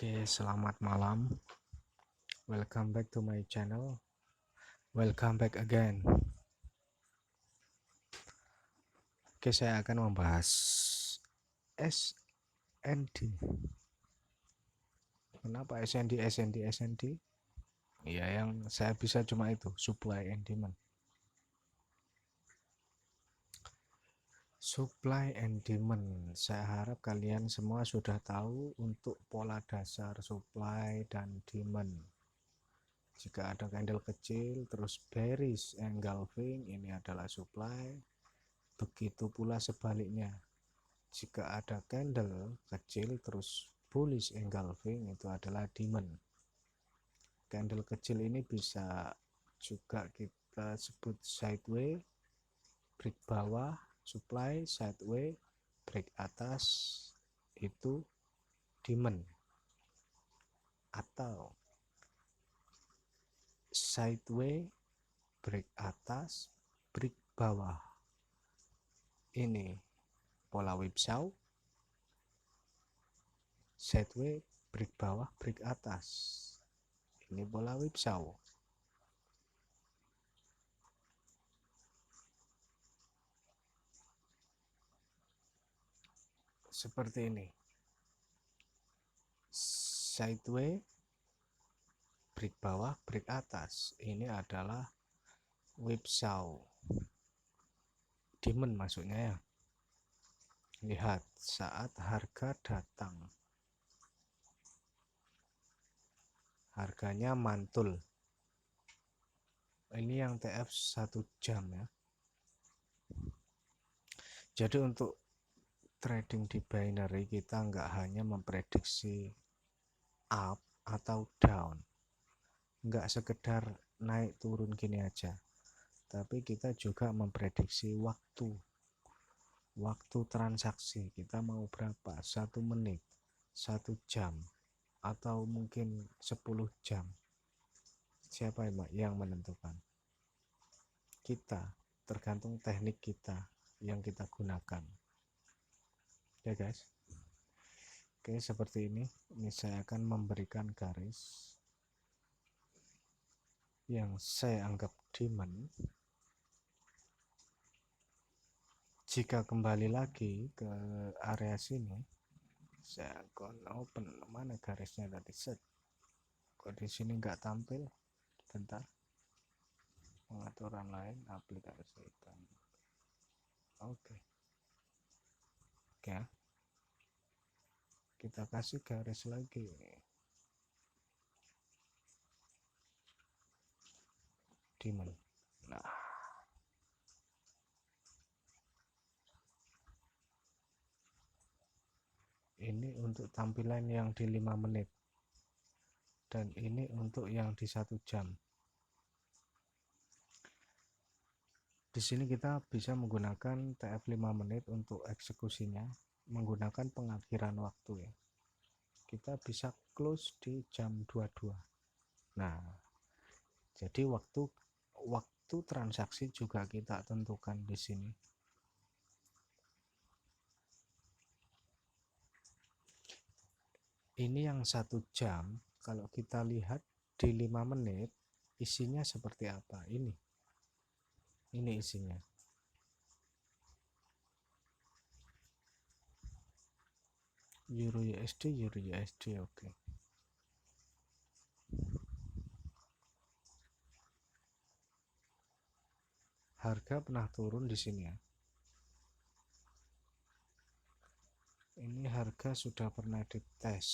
Oke, selamat malam. Welcome back to my channel. Welcome back again. Oke, saya akan membahas SND. Kenapa SND? Ya, yang saya bisa cuma itu, supply and demand. Supply and demand. Saya harap kalian semua sudah tahu untuk pola dasar supply dan demand. Jika ada candle kecil, terus bearish engulfing, ini adalah supply. Begitu pula sebaliknya. Jika ada candle kecil terus bullish engulfing, itu adalah demand. Candle kecil ini bisa juga kita sebut sideways, break bawah, supply, sideways, break atas, itu demand. Atau sideways, break atas, break bawah, ini pola whipsaw. Sideways, break bawah, break atas, ini pola whipsaw. Seperti ini, sideways, break bawah, break atas, ini adalah whipsaw demand maksudnya ya. Lihat saat harga datang, harganya mantul. Ini yang TF 1 jam ya. Jadi untuk trading di binary kita nggak hanya memprediksi up atau down, nggak sekedar naik turun gini aja, tapi kita juga memprediksi waktu transaksi. Kita mau berapa, 1 menit, 1 jam, atau mungkin 10 jam. Siapa yang menentukan? Kita, tergantung teknik kita yang kita gunakan ya guys. Oke, seperti ini saya akan memberikan garis yang saya anggap demand. Jika kembali lagi ke area sini, saya akan open. Mana garisnya tadi? Set. Kok di sini nggak tampil? Bentar. Pengaturan lain, aplikasi. Oke. Oke. Kita kasih garis lagi. Demand. Nah, ini untuk tampilan yang di 5 menit. Dan ini untuk yang di 1 jam. Di sini kita bisa menggunakan TF 5 menit untuk eksekusinya, menggunakan pengakhiran waktu ya. Kita bisa close di jam 22. Nah, jadi waktu transaksi juga kita tentukan di sini. Ini yang 1 jam, kalau kita lihat di 5 menit isinya seperti apa? Ini isinya. Euro USD, oke. Harga pernah turun di sini ya. Ini harga sudah pernah dites.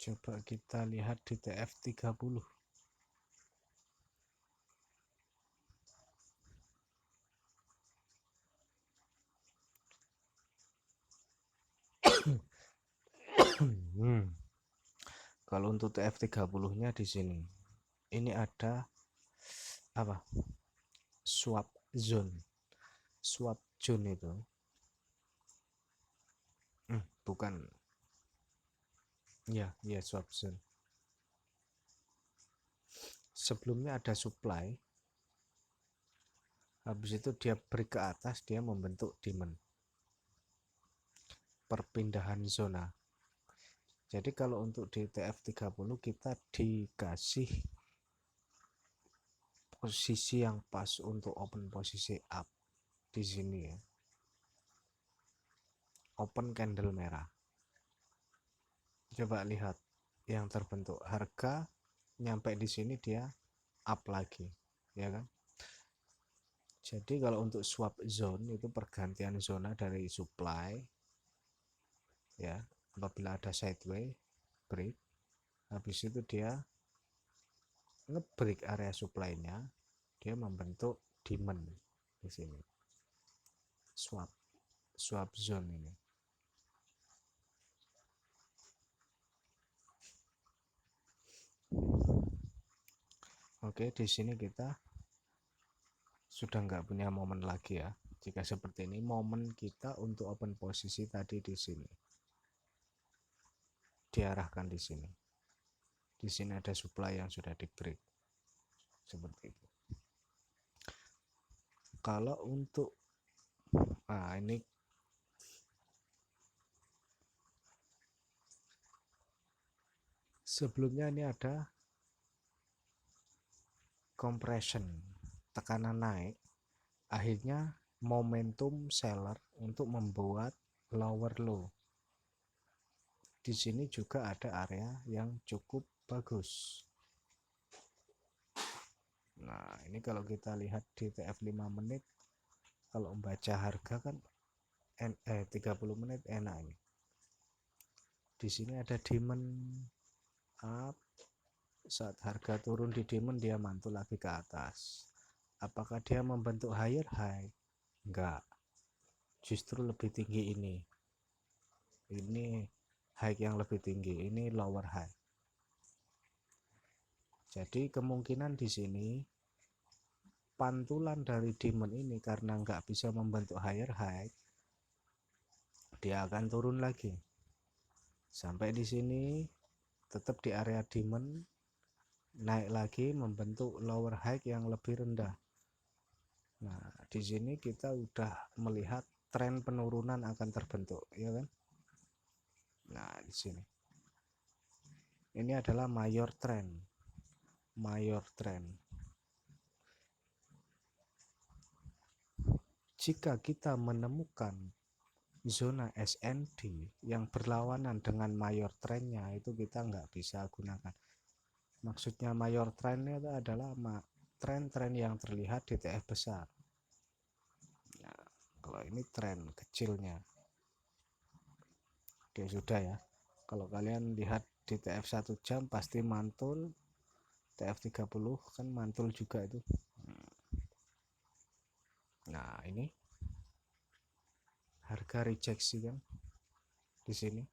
Coba kita lihat di TF 30. Kalau untuk TF 30-nya di sini. Ini ada apa? Swap zone. Swap zone itu bukan ya, swap zone. Sebelumnya ada supply. Habis itu dia break ke atas, dia membentuk demand, perpindahan zona. Jadi kalau untuk di TF30 kita dikasih posisi yang pas untuk open posisi up di sini ya. Open candle merah. Coba lihat yang terbentuk, harga nyampe di sini dia up lagi, ya kan? Jadi kalau untuk swap zone itu pergantian zona dari supply ya, apabila ada sideway break, habis itu dia ngebreak area supply-nya, dia membentuk demand di sini. Swap zone ini. Oke, di sini kita sudah nggak punya momen lagi ya. Jika seperti ini, momen kita untuk open posisi tadi di sini diarahkan di sini. Di sini ada supply yang sudah di break seperti itu. Kalau untuk ini sebelumnya ini ada compression, tekanan naik, akhirnya momentum seller untuk membuat lower low. Di sini juga ada area yang cukup bagus. Nah, ini kalau kita lihat di TF 5 menit, kalau membaca harga kan 30 menit enak ini. Di sini ada demand up, saat harga turun di demand dia mantul lagi ke atas. Apakah dia membentuk higher high? Enggak, justru lebih tinggi ini high yang lebih tinggi, ini lower high. Jadi kemungkinan di sini pantulan dari demand ini karena nggak bisa membentuk higher high, dia akan turun lagi sampai di sini, tetap di area demand, naik lagi membentuk lower high yang lebih rendah. Nah, di sini kita udah melihat tren penurunan akan terbentuk, ya kan? Nah, di sini ini adalah mayor trend. Jika kita menemukan zona SND yang berlawanan dengan mayor trendnya, itu kita nggak bisa gunakan. Maksudnya mayor trendnya itu adalah tren-tren yang terlihat di TF besar. Nah, kalau ini tren kecilnya. Oke, sudah ya. Kalau kalian lihat di TF 1 jam pasti mantul, TF 30 kan mantul juga itu. Nah, ini harga rejeksi kan di sini.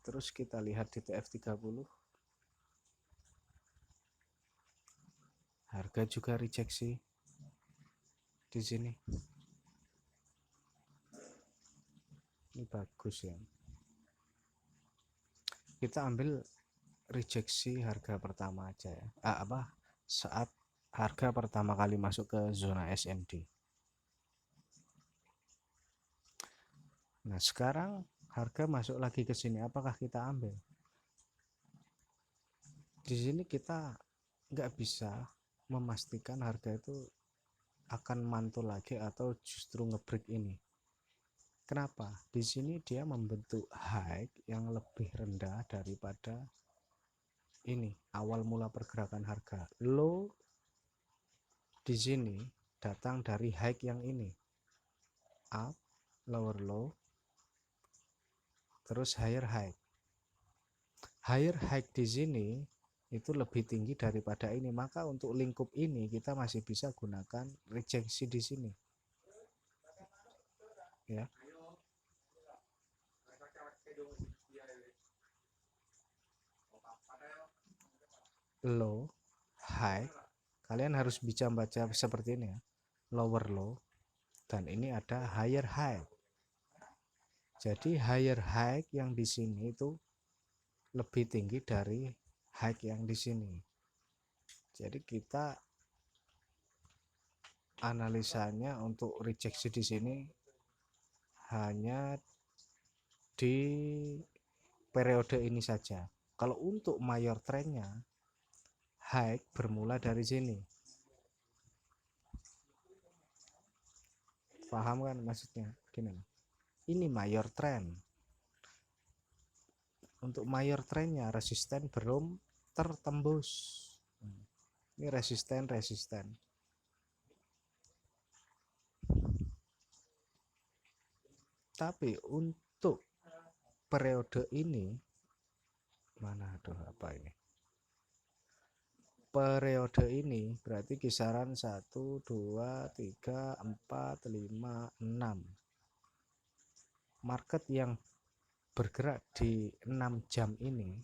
Terus kita lihat di TF 30, harga juga rejeksi di sini. Ini bagus ya. Kita ambil rejeksi harga pertama aja ya. Saat harga pertama kali masuk ke zona SND. Nah, sekarang harga masuk lagi ke sini, apakah kita ambil? Di sini kita nggak bisa memastikan harga itu akan mantul lagi atau justru ngebreak ini. Kenapa? Di sini dia membentuk high yang lebih rendah daripada ini awal mula pergerakan harga. Low di sini datang dari high yang ini, up, lower low, terus higher high. Higher high di sini itu lebih tinggi daripada ini, maka untuk lingkup ini kita masih bisa gunakan rejeksi di sini. Ya. Low, high, kalian harus bisa baca seperti ini ya, lower low, dan ini ada higher high. Jadi higher high yang di sini itu lebih tinggi dari high yang di sini. Jadi kita analisanya untuk rejeksi di sini hanya di periode ini saja. Kalau untuk mayor trendnya, high bermula dari sini. Paham kan maksudnya? Gini, ini mayor trend. Untuk mayor trendnya resisten belum tertembus. Ini resisten. Tapi untuk periode ini mana apa ini? Periode ini berarti kisaran 1 2 3 4 5 6. Market yang bergerak di 6 jam ini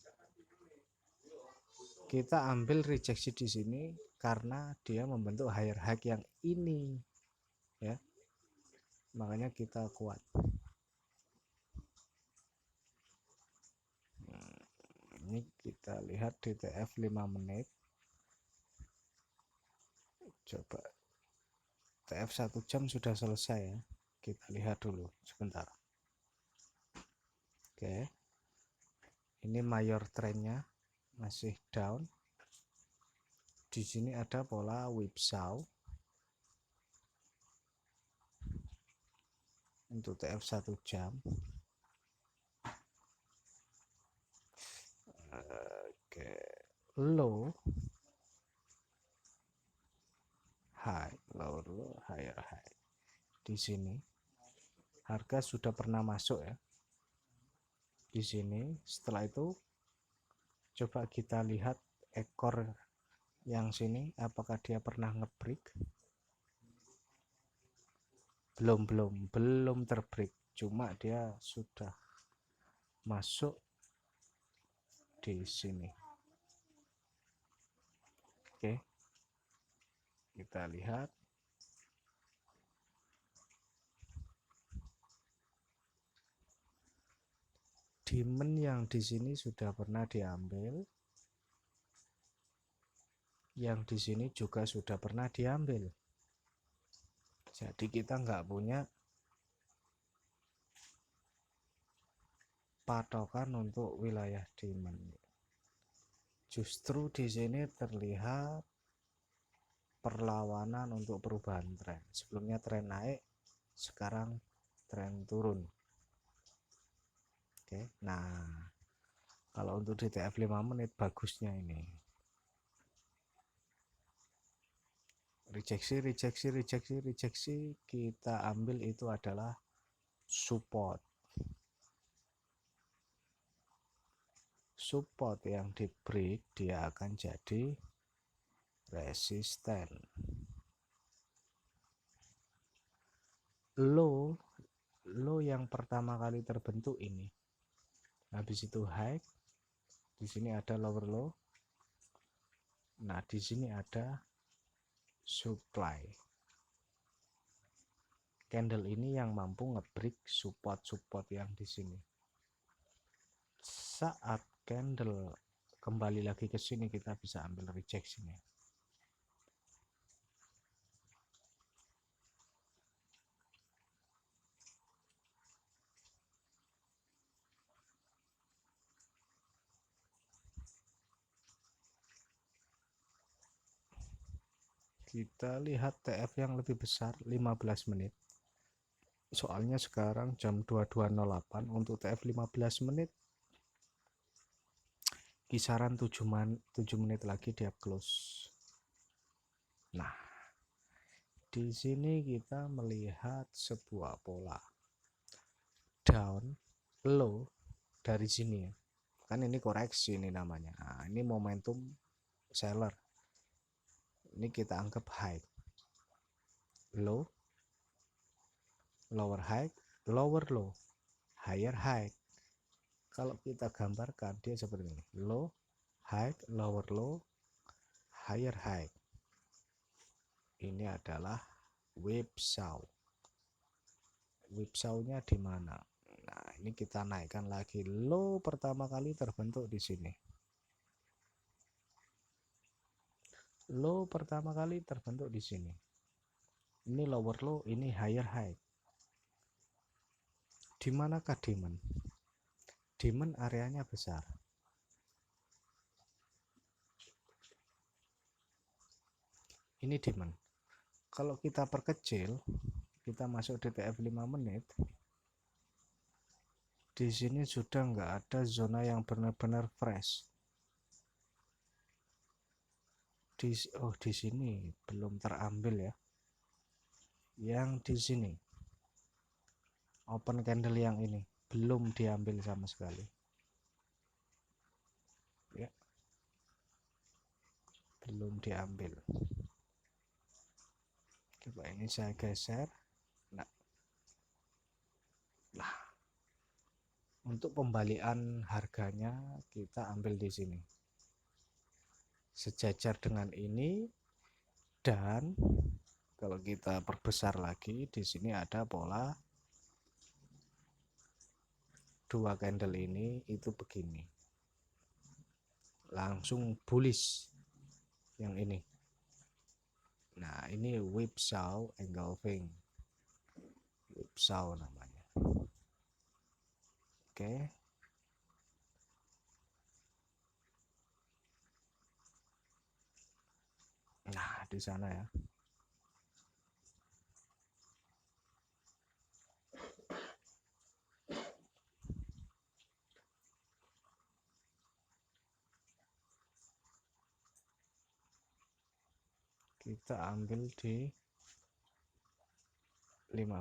kita ambil rejeksi di sini karena dia membentuk higher high yang ini ya. Makanya kita kuat. Ini kita lihat DTF 5 menit. Coba TF 1 jam sudah selesai ya. Kita lihat dulu sebentar. Oke. Ini mayor trendnya masih down. Di sini ada pola whipsaw. Untuk TF 1 jam. Oke. Low high, lower low, higher high. Di sini harga sudah pernah masuk ya. Di sini setelah itu coba kita lihat ekor yang sini apakah dia pernah ngebreak. Belum terbreak, cuma dia sudah masuk di sini. Oke, kita lihat demand yang di sini sudah pernah diambil, yang di sini juga sudah pernah diambil. Jadi kita nggak punya patokan untuk wilayah demand. Justru di sini terlihat perlawanan untuk perubahan tren. Sebelumnya tren naik, sekarang tren turun. Oke, nah kalau untuk DTF 5 menit bagusnya ini rejeksi, kita ambil itu adalah support yang di break dia akan jadi resisten. Low yang pertama kali terbentuk ini, habis itu high, di sini ada lower low, nah di sini ada supply. Candle ini yang mampu ngebreak support yang di sini. Saat candle kembali lagi ke sini kita bisa ambil rejeksinya. Kita lihat TF yang lebih besar 15 menit. Soalnya sekarang jam 22.08 untuk TF 15 menit. Kisaran 7 menit lagi dia close. Nah, di sini kita melihat sebuah pola down low dari sini ya. Kan ini koreksi ini namanya. Nah, ini momentum seller. Ini kita anggap high, low, lower high, lower low, higher high. Kalau kita gambarkan dia seperti ini, low, high, lower low, higher high. Ini adalah whipsaw. Whipsaw-nya di mana? Nah, ini kita naikkan lagi. Low pertama kali terbentuk di sini. Low pertama kali terbentuk di sini. Ini lower low, ini higher high. Di manakah demand? Demand areanya besar. Ini demand. Kalau kita perkecil, kita masuk DTF 5 menit. Di sini sudah nggak ada zona yang benar-benar fresh. Di sini belum terambil ya. Yang di sini open candle yang ini belum diambil sama sekali. Ya. Belum diambil. Coba ini saya geser. Nah, untuk pembalian harganya kita ambil di sini. Sejajar dengan ini, dan kalau kita perbesar lagi di sini ada pola dua candle ini itu begini. Langsung bullish yang ini. Nah, ini whipsaw engulfing. Whipsaw namanya. Oke. Nah, di sana ya. Kita ambil di 15.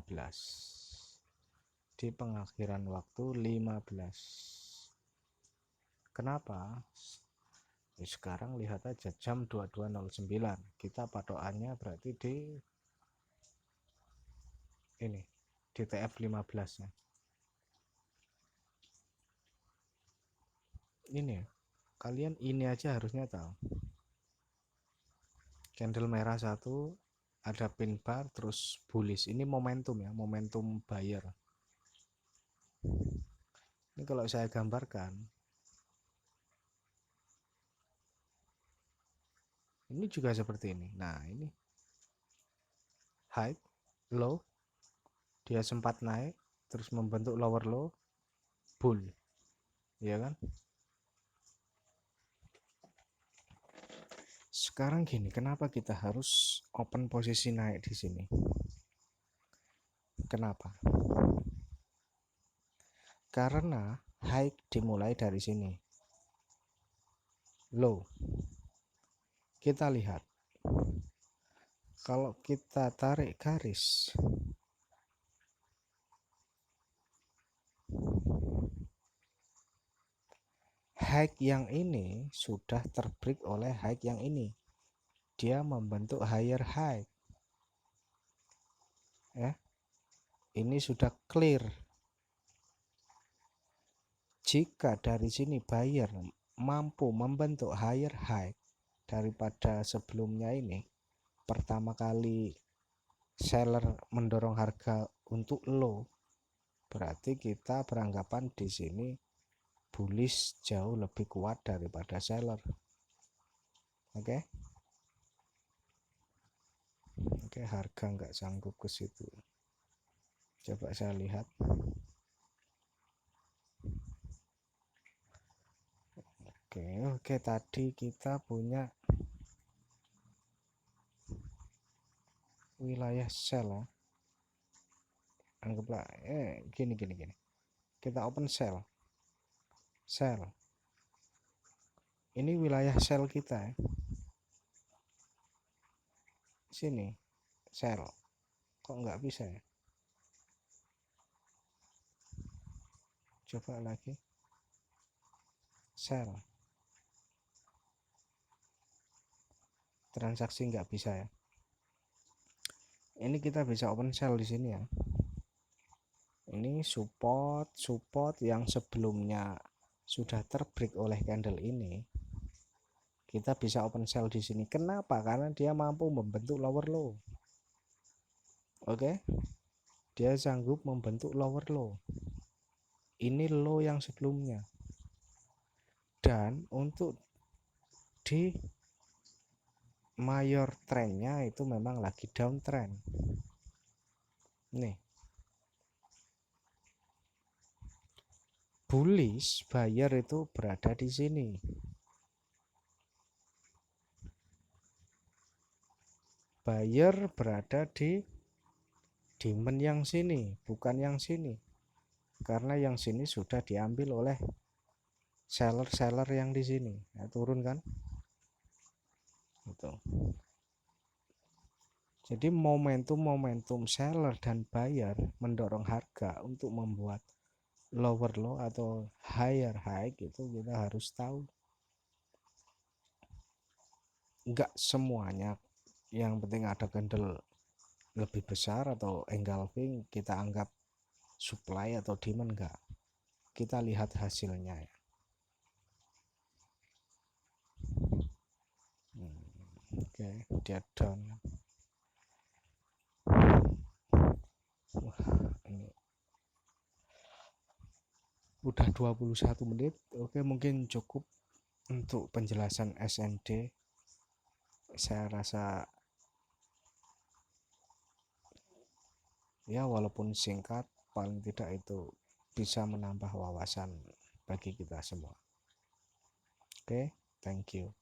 Di pengakhiran waktu 15. Kenapa? Sekarang lihat aja jam 22.09. Kita patokannya berarti di ini DTF 15 ya. Ini kalian ini aja harusnya tahu. Candle merah satu, ada pin bar, terus bullish. Ini momentum ya, momentum buyer. Ini kalau saya gambarkan, ini juga seperti ini. Nah, ini high, low, dia sempat naik, terus membentuk lower low, bull, ya kan? Sekarang gini, kenapa kita harus open posisi naik di sini? Kenapa? Karena high dimulai dari sini, low. Kita lihat, kalau kita tarik garis, high yang ini sudah terbreak oleh high yang ini. Dia membentuk higher high. Ya. Ini sudah clear. Jika dari sini buyer mampu membentuk higher high daripada sebelumnya ini, pertama kali seller mendorong harga untuk low, berarti kita beranggapan di sini bullish jauh lebih kuat daripada seller. Oke. Oke, harga nggak sanggup ke situ. Coba saya lihat. Oke, tadi kita punya wilayah sell ya. Anggaplah gini. Kita open sell. Ini wilayah sell kita ya. Sini sell. Kok nggak bisa ya? Coba lagi. Sell. Transaksi nggak bisa ya. Ini kita bisa open sell di sini ya. Ini support yang sebelumnya sudah terbreak oleh candle ini. Kita bisa open sell di sini. Kenapa? Karena dia mampu membentuk lower low. Oke. Dia sanggup membentuk lower low. Ini low yang sebelumnya. Dan untuk di mayor trennya itu memang lagi downtrend. Nih, bullish buyer itu berada di sini. Buyer berada di demand yang sini, bukan yang sini. Karena yang sini sudah diambil oleh seller-seller yang di sini. Nah, turun kan? Gitu. Jadi momentum seller dan buyer mendorong harga untuk membuat lower low atau higher high itu kita harus tahu. Enggak semuanya, yang penting ada candle lebih besar atau engulfing kita anggap supply atau demand, enggak. Kita lihat hasilnya ya. Oke, dia down. Wah, ini udah 21 menit. Oke, mungkin cukup untuk penjelasan SND. Saya rasa ya walaupun singkat, paling tidak itu bisa menambah wawasan bagi kita semua. Oke, thank you.